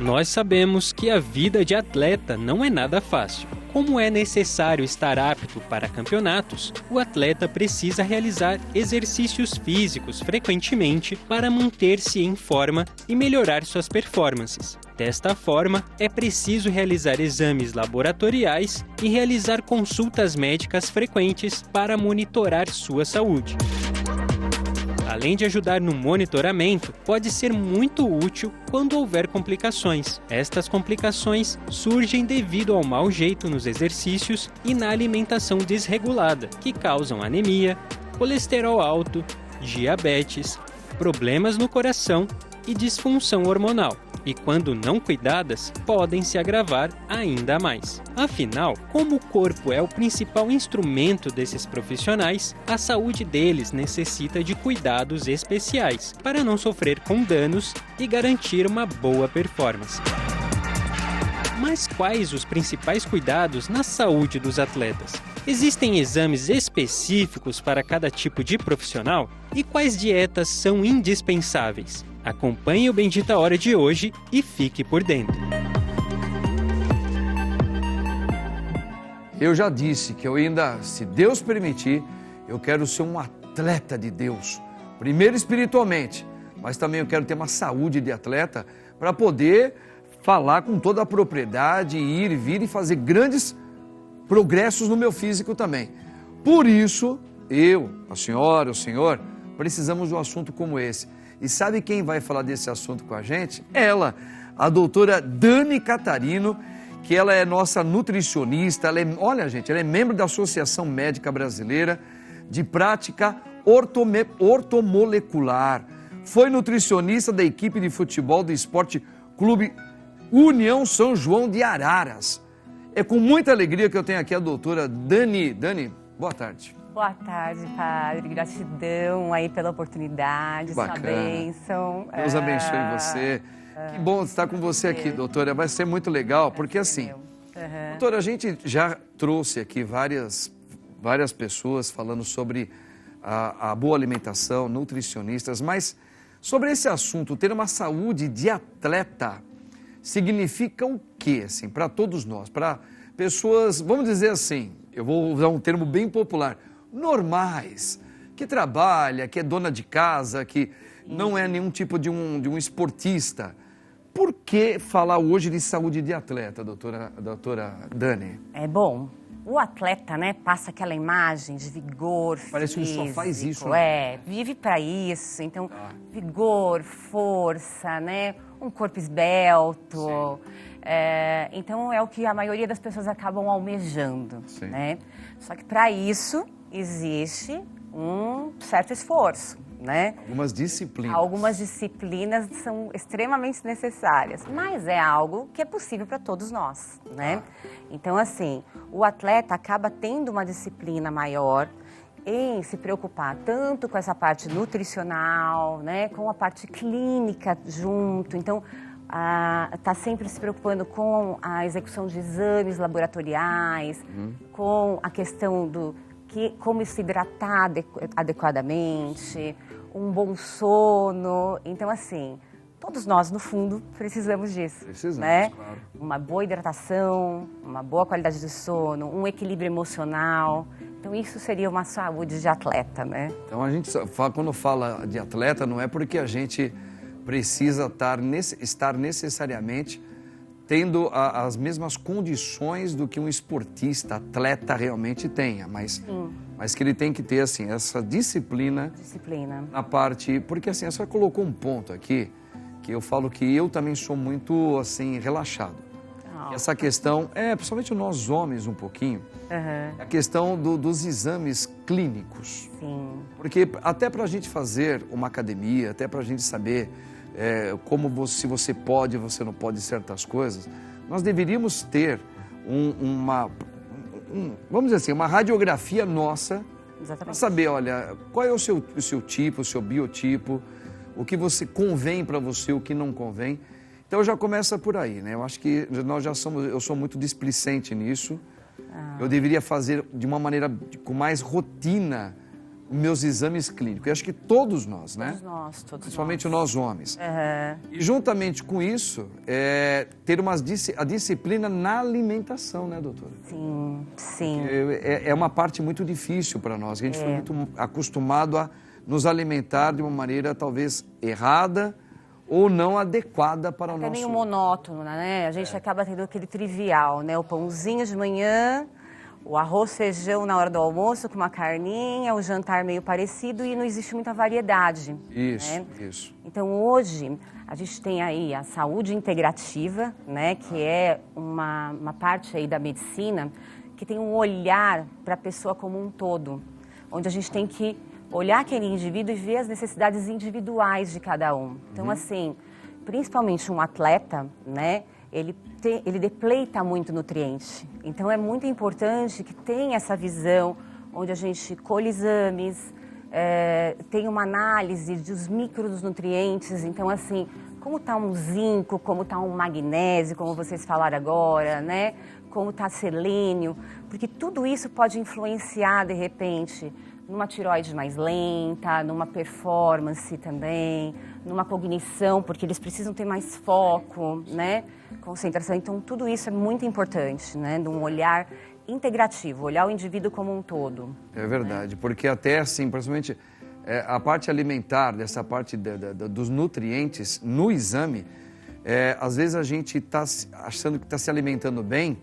Nós sabemos que a vida de atleta não é nada fácil. Como é necessário estar apto para campeonatos, o atleta precisa realizar exercícios físicos frequentemente para manter-se em forma e melhorar suas performances. Desta forma, é preciso realizar exames laboratoriais e realizar consultas médicas frequentes para monitorar sua saúde. Além de ajudar no monitoramento, pode ser muito útil quando houver complicações. Estas complicações surgem devido ao mau jeito nos exercícios e na alimentação desregulada, que causam anemia, colesterol alto, diabetes, problemas no coração e disfunção hormonal. E quando não cuidadas, podem se agravar ainda mais. Afinal, como o corpo é o principal instrumento desses profissionais, a saúde deles necessita de cuidados especiais para não sofrer com danos e garantir uma boa performance. Mas quais os principais cuidados na saúde dos atletas? Existem exames específicos para cada tipo de profissional? E quais dietas são indispensáveis? Acompanhe o Bendita Hora de hoje e fique por dentro. Eu já disse que eu ainda, se Deus permitir, eu quero ser um atleta de Deus. Primeiro espiritualmente, mas também eu quero ter uma saúde de atleta para poder falar com toda a propriedade, ir, vir e fazer grandes progressos no meu físico também. Por isso, eu, a senhora, o senhor, precisamos de um assunto como esse. E sabe quem vai falar desse assunto com a gente? Ela, a doutora Dani Catarino, que ela é nossa nutricionista. Olha, gente, ela é membro da Associação Médica Brasileira de Prática Ortomolecular. Foi nutricionista da equipe de futebol do Esporte Clube União São João de Araras. É com muita alegria que eu tenho aqui a doutora Dani. Dani, boa tarde. Boa tarde, padre. Gratidão aí pela oportunidade, sua bênção. Deus abençoe você. Que bom estar com você aqui, doutora. Vai ser muito legal, porque assim, doutora, a gente já trouxe aqui várias pessoas falando sobre a boa alimentação, nutricionistas, mas sobre esse assunto, ter uma saúde de atleta significa o quê, assim, para todos nós? Para pessoas, vamos dizer assim, eu vou usar um termo bem popular, normais, que trabalha, que é dona de casa, que não é nenhum tipo de um esportista. Por que falar hoje de saúde de atleta, doutora Dani? É bom. O atleta, né, passa aquela imagem de vigor físico. Parece que ele só faz isso, né? Vive para isso. Então, vigor, força, né, um corpo esbelto. Então, é o que a maioria das pessoas acabam almejando, né? Só que para isso existe um certo esforço, né? Algumas disciplinas são extremamente necessárias, mas é algo que é possível para todos nós, né? Então, assim, o atleta acaba tendo uma disciplina maior em se preocupar tanto com essa parte nutricional, né, com a parte clínica junto. Então, está sempre se preocupando com a execução de exames laboratoriais, com a questão como se hidratar adequadamente, um bom sono. Então, assim, todos nós, no fundo, precisamos disso. Né? Claro. Uma boa hidratação, uma boa qualidade de sono, um equilíbrio emocional. Então, isso seria uma saúde de atleta, né? Então, a gente quando fala de atleta, não é porque a gente precisa estar necessariamente tendo as mesmas condições do que um esportista, atleta realmente tenha, mas que ele tem que ter, assim, essa disciplina na parte, porque assim, a senhora colocou um ponto aqui, que eu falo que eu também sou muito, assim, relaxado. Essa questão, principalmente nós homens um pouquinho, a questão dos exames clínicos. Sim. Porque até para a gente fazer uma academia, até para a gente saber se você pode ou você não pode certas coisas, nós deveríamos ter vamos dizer assim, uma radiografia nossa para saber, olha, qual é o seu tipo, o seu biotipo, o que você convém para você, o que não convém. Então já começa por aí, né? Eu acho que eu sou muito displicente nisso. Eu deveria fazer de uma maneira com mais rotina meus exames clínicos. Eu acho que todos nós, né? Todos Principalmente nós homens. E juntamente com isso, ter a disciplina na alimentação, né, doutora? Sim, sim. É uma parte muito difícil para nós. A gente foi muito acostumado a nos alimentar de uma maneira talvez errada ou não adequada para o nosso... É meio monótono, né? A gente acaba tendo aquele trivial, né? O pãozinho de manhã, o arroz, feijão na hora do almoço com uma carninha, o jantar meio parecido e não existe muita variedade. Isso, né? isso. Então hoje a gente tem aí a saúde integrativa, né? Que é uma parte aí da medicina que tem um olhar para a pessoa como um todo, onde a gente tem que olhar aquele indivíduo e ver as necessidades individuais de cada um. Então, assim, principalmente um atleta, né, ele depleita muito nutriente. Então, é muito importante que tenha essa visão, onde a gente colhe exames, tem uma análise dos micronutrientes. Então, assim, como está um zinco, como está um magnésio, como vocês falaram agora, né, como está selênio, porque tudo isso pode influenciar, de repente, numa tireoide mais lenta, numa performance também, numa cognição, porque eles precisam ter mais foco, né? Concentração. Então, tudo isso é muito importante, né? De um olhar integrativo, olhar o indivíduo como um todo. É verdade, porque até assim, principalmente a parte alimentar, dessa parte dos nutrientes no exame, às vezes a gente está achando que está se alimentando bem,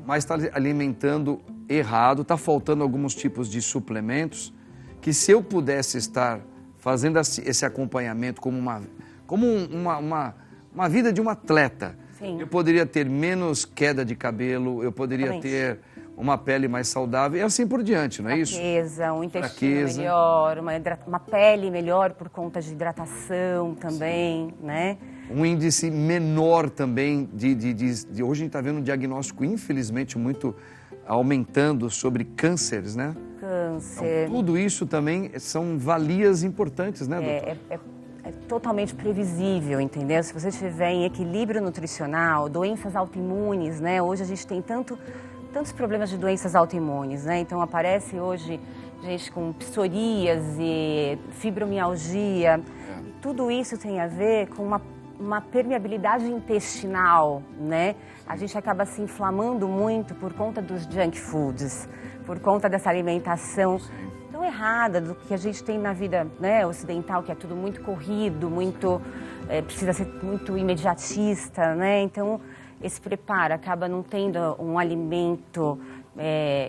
mas está alimentando errado, está faltando alguns tipos de suplementos que, se eu pudesse estar fazendo esse acompanhamento como uma vida de um atleta, Sim. eu poderia ter menos queda de cabelo, eu poderia ter uma pele mais saudável e assim por diante, não é isso? Fraqueza, um intestino melhor, uma pele melhor por conta de hidratação também, né? Um índice menor também de hoje a gente está vendo um diagnóstico, infelizmente, muito aumentando sobre cânceres, né? Câncer. Então, tudo isso também são valias importantes, né, doutor? É totalmente previsível, entendeu? Se você estiver em equilíbrio nutricional, doenças autoimunes, né? Hoje a gente tem tantos problemas de doenças autoimunes, né? Então aparece hoje gente com psoríase, fibromialgia. Tudo isso tem a ver com uma permeabilidade intestinal, né? A gente acaba se inflamando muito por conta dos junk foods, por conta dessa alimentação tão errada do que a gente tem na vida, né, ocidental, que é tudo muito corrido, muito precisa ser muito imediatista, né? Então esse preparo acaba não tendo um alimento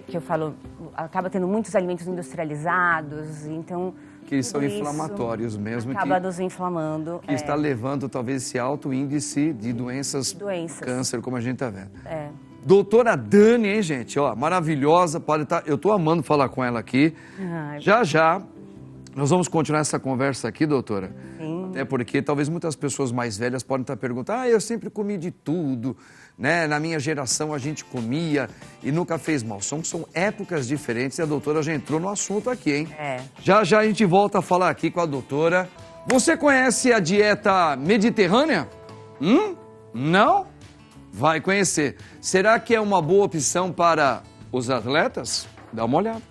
que eu falo, acaba tendo muitos alimentos industrializados, então que são inflamatórios mesmo. Acaba nos inflamando. Que está levando talvez esse alto índice de doenças, câncer, como a gente está vendo. Doutora Dani, hein, gente? Ó, maravilhosa, pode estar. Eu estou amando falar com ela aqui. Já, nós vamos continuar essa conversa aqui, doutora. Sim. Até porque talvez muitas pessoas mais velhas podem estar perguntando, eu sempre comi de tudo, né? Na minha geração a gente comia e nunca fez mal. São épocas diferentes e a doutora já entrou no assunto aqui, hein? Já a gente volta a falar aqui com a doutora. Você conhece a dieta mediterrânea? Não? Vai conhecer. Será que é uma boa opção para os atletas? Dá uma olhada.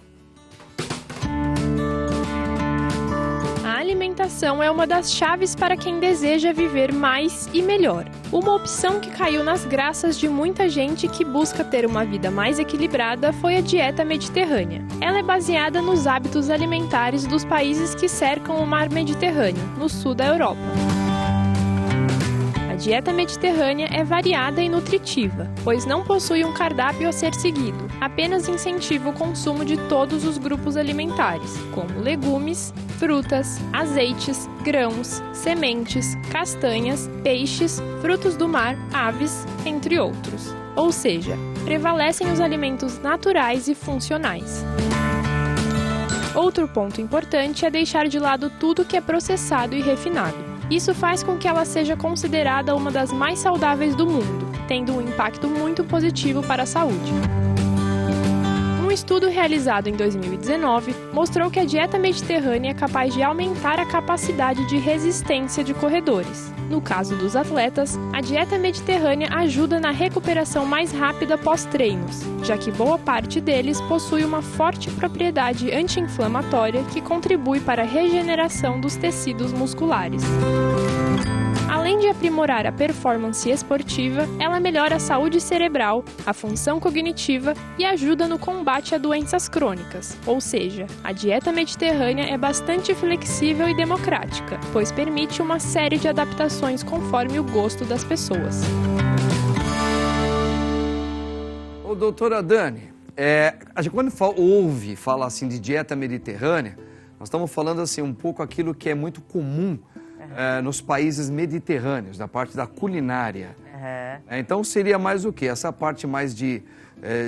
A alimentação é uma das chaves para quem deseja viver mais e melhor. Uma opção que caiu nas graças de muita gente que busca ter uma vida mais equilibrada foi a dieta mediterrânea. Ela é baseada nos hábitos alimentares dos países que cercam o mar Mediterrâneo, no sul da Europa. A dieta mediterrânea é variada e nutritiva, pois não possui um cardápio a ser seguido, apenas incentiva o consumo de todos os grupos alimentares, como legumes, frutas, azeites, grãos, sementes, castanhas, peixes, frutos do mar, aves, entre outros. Ou seja, prevalecem os alimentos naturais e funcionais. Outro ponto importante é deixar de lado tudo que é processado e refinado. Isso faz com que ela seja considerada uma das mais saudáveis do mundo, tendo um impacto muito positivo para a saúde. Um estudo realizado em 2019 mostrou que a dieta mediterrânea é capaz de aumentar a capacidade de resistência de corredores. No caso dos atletas, a dieta mediterrânea ajuda na recuperação mais rápida pós-treinos, já que boa parte deles possui uma forte propriedade anti-inflamatória que contribui para a regeneração dos tecidos musculares. Além de aprimorar a performance esportiva, ela melhora a saúde cerebral, a função cognitiva e ajuda no combate a doenças crônicas. Ou seja, a dieta mediterrânea é bastante flexível e democrática, pois permite uma série de adaptações conforme o gosto das pessoas. Ô, doutora Dani, a gente quando ouve falar assim de dieta mediterrânea, nós estamos falando assim um pouco aquilo que é muito comum nos países mediterrâneos, na parte da culinária. Então seria mais o quê? Essa parte mais de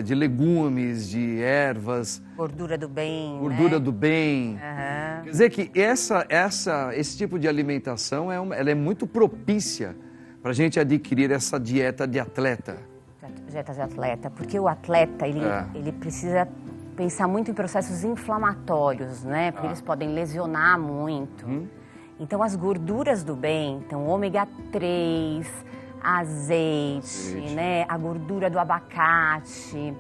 legumes, de ervas. Gordura do bem, Gordura do bem. Quer dizer que esse tipo de alimentação ela é muito propícia para a gente adquirir essa dieta de atleta. Dieta de atleta, porque o atleta, ele precisa pensar muito em processos inflamatórios, né? Porque eles podem lesionar muito. Então, as gorduras do bem, então, ômega 3, azeite, né? A gordura do abacate.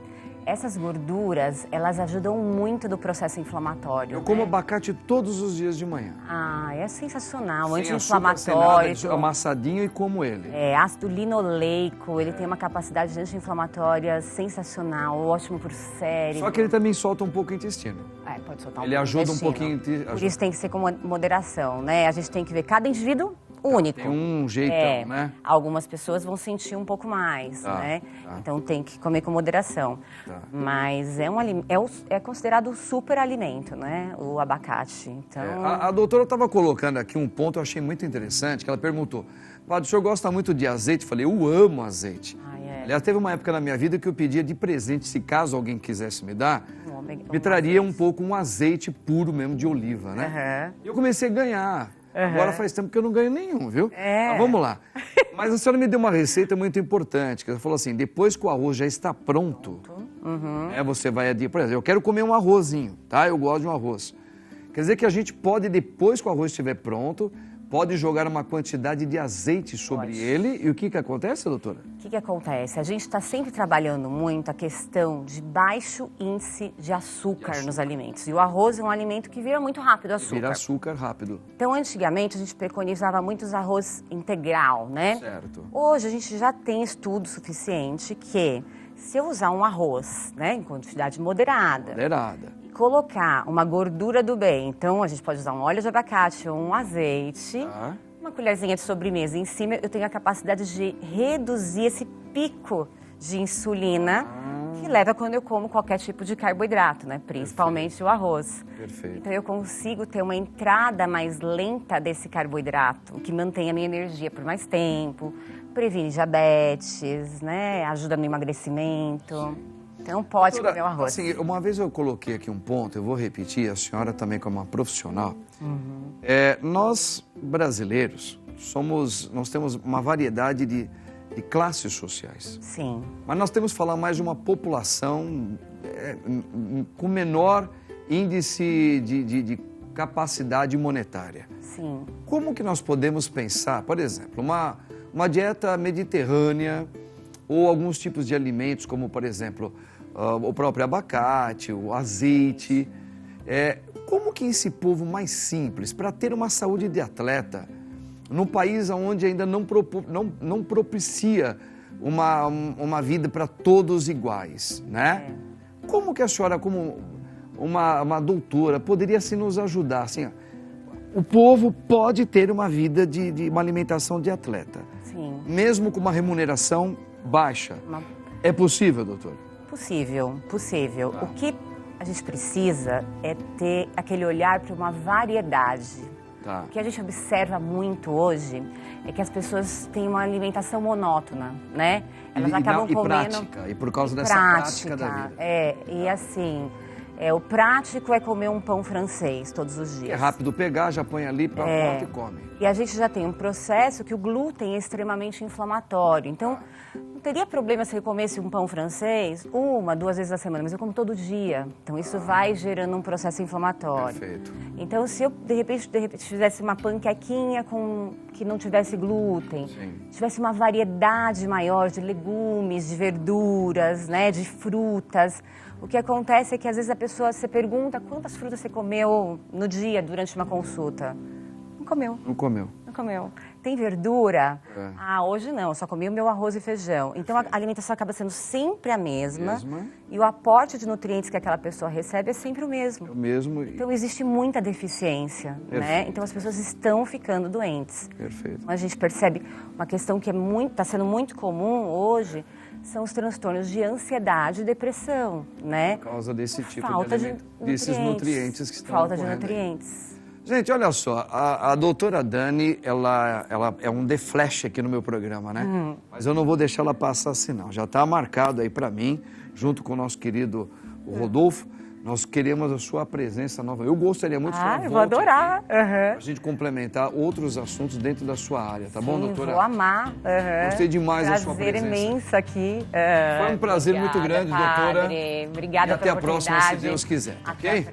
Essas gorduras, elas ajudam muito no processo inflamatório. Eu como abacate todos os dias de manhã. Ah, é sensacional, sem anti-inflamatório. açúcar, amassadinho e como ele. Ácido linoleico, ele tem uma capacidade anti-inflamatória sensacional, ótimo para o cérebro. Só que ele também solta um pouco o intestino. Pode soltar ele ajuda um pouquinho. Por isso tem que ser com moderação, né? A gente tem que ver cada indivíduo único. Tem um jeitão, né? Algumas pessoas vão sentir um pouco mais, né? Então tem que comer com moderação. Mas é considerado super alimento, né? O abacate. Então... A doutora estava colocando aqui um ponto que eu achei muito interessante, que ela perguntou: Padre, o senhor gosta muito de azeite? Eu falei, eu amo azeite. Aliás, teve uma época na minha vida que eu pedia de presente, se caso alguém quisesse me dar, me traria um pouco um azeite puro mesmo de oliva, né? E eu comecei a ganhar. Agora faz tempo que eu não ganho nenhum, viu? Mas vamos lá. Mas a senhora me deu uma receita muito importante, que ela falou assim, depois que o arroz já está pronto, você vai por exemplo, eu quero comer um arrozinho, tá? Eu gosto de um arroz. Quer dizer que a gente pode, depois que o arroz estiver pronto, pode jogar uma quantidade de azeite sobre ele. E o que acontece, doutora? O que acontece? A gente está sempre trabalhando muito a questão de baixo índice de açúcar nos alimentos. E o arroz é um alimento que vira muito rápido açúcar. Vira açúcar rápido. Então, antigamente, a gente preconizava muito os arroz integral, né? Certo. Hoje, a gente já tem estudo suficiente que, se eu usar um arroz, né, em quantidade moderada. Colocar uma gordura do bem, então a gente pode usar um óleo de abacate ou um azeite, uma colherzinha de sobremesa em cima, eu tenho a capacidade de reduzir esse pico de insulina que leva quando eu como qualquer tipo de carboidrato, né? Principalmente o arroz. Então eu consigo ter uma entrada mais lenta desse carboidrato, o que mantém a minha energia por mais tempo, previne diabetes, né? Ajuda no emagrecimento. Então pode comer o arroz. Assim, uma vez eu coloquei aqui um ponto, eu vou repetir, a senhora também como uma profissional. Nós, brasileiros, nós temos uma variedade de classes sociais. Sim. Mas nós temos que falar mais de uma população com menor índice de capacidade monetária. Sim. Como que nós podemos pensar, por exemplo, uma dieta mediterrânea ou alguns tipos de alimentos, como, por exemplo, o próprio abacate, o azeite. Como que esse povo mais simples, para ter uma saúde de atleta, num país onde ainda não propicia uma vida para todos iguais, né? Como que a senhora, como uma doutora, poderia assim, nos ajudar? Assim, o povo pode ter uma vida de uma alimentação de atleta, mesmo com uma remuneração baixa. É possível, doutora? Possível. O que a gente precisa é ter aquele olhar para uma variedade. O que a gente observa muito hoje é que as pessoas têm uma alimentação monótona, né? Elas acabam comendo... E por causa dessa prática da vida. E assim, o prático é comer um pão francês todos os dias. É rápido pegar, já põe ali para a e come. E a gente já tem um processo que o glúten é extremamente inflamatório. Então, não teria problema se eu comesse um pão francês 1, 2 vezes na semana, mas eu como todo dia. Então, isso vai gerando um processo inflamatório. Perfeito. Então, se eu, de repente fizesse uma panquequinha que não tivesse glúten, tivesse uma variedade maior de legumes, de verduras, né, de frutas, o que acontece é que, às vezes, a pessoa, você pergunta quantas frutas você comeu no dia, durante uma consulta. Não comeu. Não comeu. Não comeu. Tem verdura? Hoje não, eu só comi o meu arroz e feijão. Então, a alimentação acaba sendo sempre a mesma. E o aporte de nutrientes que aquela pessoa recebe é sempre o mesmo. É o mesmo. Então, existe muita deficiência, né? Então, as pessoas estão ficando doentes. Perfeito. Então, a gente percebe uma questão que está sendo muito comum hoje, são os transtornos de ansiedade e depressão, né? Por causa desse tipo Falta de alimento, desses nutrientes que estão Falta de ocorrendo aí. nutrientes. Gente, olha só, a doutora Dani, ela é um The Flash aqui no meu programa, né? Mas eu não vou deixar ela passar assim, não. Já está marcado aí para mim, junto com o nosso querido Rodolfo, nós queremos a sua presença nova. Eu gostaria muito de sua volta. Eu vou adorar. Para a gente complementar outros assuntos dentro da sua área, tá bom, doutora? Vou amar. Gostei demais da sua presença. Prazer imenso aqui. Foi um prazer muito grande, doutora. Obrigada e até pela a próxima, se oportunidade. Deus quiser, Até ok? a próxima.